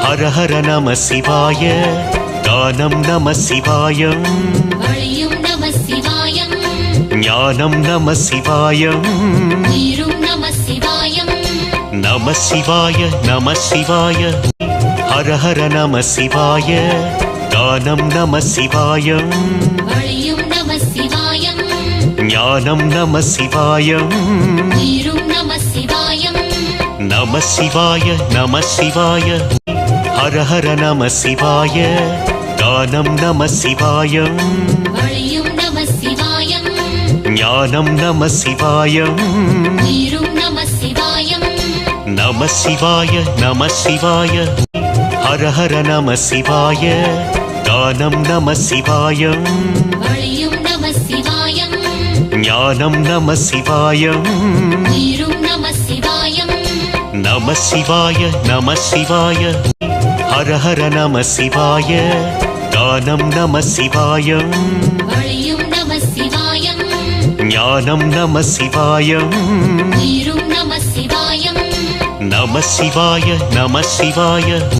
ஹர ஹர நம சிவாய. கானம் நம சிவாயம். வழியும் நம சிவாயம். ஞானம் நம சிவாயம். நீரும் நம சிவாயம். நம சிவாய நம சிவாய. ஹர ஹர நம சிவாய. கானம் நம சிவாயம். வழியும் நம சிவாயம். ஞானம் நம சிவாயம். நீரும் நம சிவாயம். நம சிவாய நம சிவாய. ஹர ஹர நம சிவாய. கானம் நம சிவாயம். வழியும் நம சிவாயம். ஞானம் நம சிவாயம். நீரும் நம சிவாயம். நம சிவாய நம சிவாய. ஹர ஹர நம சிவாய. கானம் நம சிவாயம். வழியும் நம சிவாயம். ஞானம் நம சிவாயம். நீரும் நம சிவாயம். நம சிவாய நம சிவாய. ஹர ஹர நம சிவாய. கானம் நம சிவாயம். வழியும் நம சிவாயம். ஞானம் நம சிவாயம். நீரும் நம சிவாயம். நம சிவாய நம சிவாய.